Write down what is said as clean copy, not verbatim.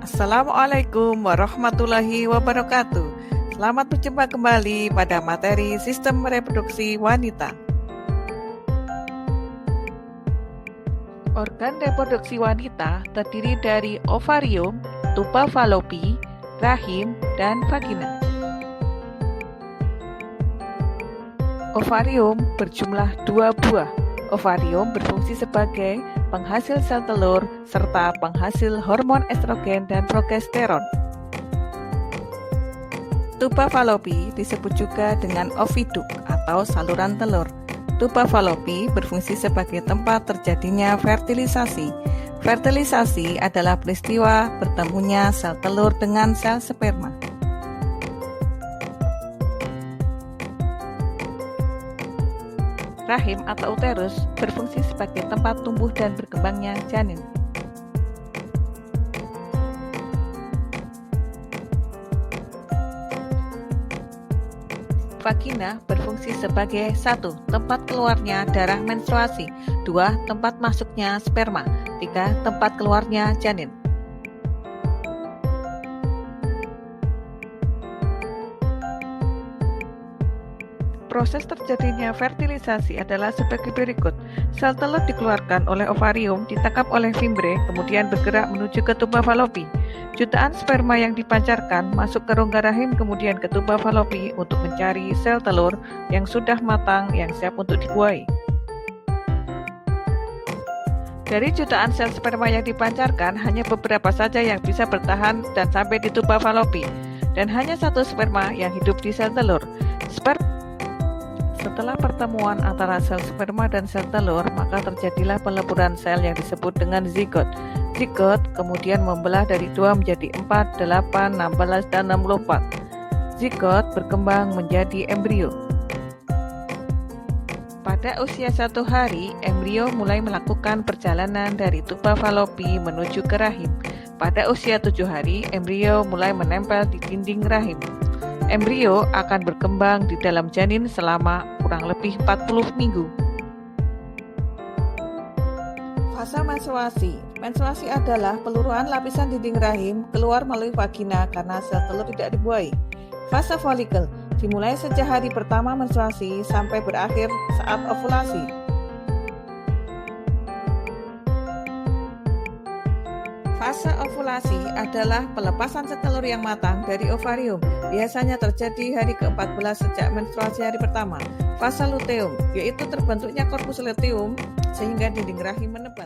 Assalamualaikum warahmatullahi wabarakatuh. Selamat berjumpa kembali pada materi sistem reproduksi wanita. Organ reproduksi wanita terdiri dari ovarium, tuba falopi, rahim, dan vagina. Ovarium berjumlah 2 buah. Ovarium berfungsi sebagai penghasil sel telur serta penghasil hormon estrogen dan progesteron. Tuba falopi disebut juga dengan oviduk atau saluran telur. Tuba falopi berfungsi sebagai tempat terjadinya fertilisasi. Fertilisasi adalah peristiwa bertemunya sel telur dengan sel sperma. Rahim atau uterus berfungsi sebagai tempat tumbuh dan berkembangnya janin. Vagina berfungsi sebagai 1. Tempat keluarnya darah menstruasi, 2. Tempat masuknya sperma, 3. Tempat keluarnya janin. Proses terjadinya fertilisasi adalah sebagai berikut. Sel telur dikeluarkan oleh ovarium, ditangkap oleh fimbre, kemudian bergerak menuju ke tuba falopi. Jutaan sperma yang dipancarkan masuk ke rongga rahim, kemudian ke tuba falopi untuk mencari sel telur yang sudah matang yang siap untuk dibuahi. Dari jutaan sel sperma yang dipancarkan, hanya beberapa saja yang bisa bertahan dan sampai di tuba falopi, dan hanya 1 sperma yang hidup di sel telur. Setelah pertemuan antara sel sperma dan sel telur, maka terjadilah peleburan sel yang disebut dengan zigot. Zigot kemudian membelah dari 2 menjadi 4, 8, 16, dan 64. Zigot berkembang menjadi embrio. Pada usia 1 hari, embrio mulai melakukan perjalanan dari tuba falopi menuju ke rahim. Pada usia 7 hari, embrio mulai menempel di dinding rahim. Embrio akan berkembang di dalam janin selama kurang lebih 40 minggu. Fase menstruasi. Menstruasi adalah peluruan lapisan dinding rahim keluar melalui vagina karena sel telur tidak dibuahi. Fase folikel dimulai sejak hari pertama menstruasi sampai berakhir saat ovulasi. Fase ovulasi adalah pelepasan sel telur yang matang dari ovarium. Biasanya terjadi hari ke-14 sejak menstruasi hari pertama. Fase luteum, yaitu terbentuknya korpus luteum sehingga dinding rahim menempel.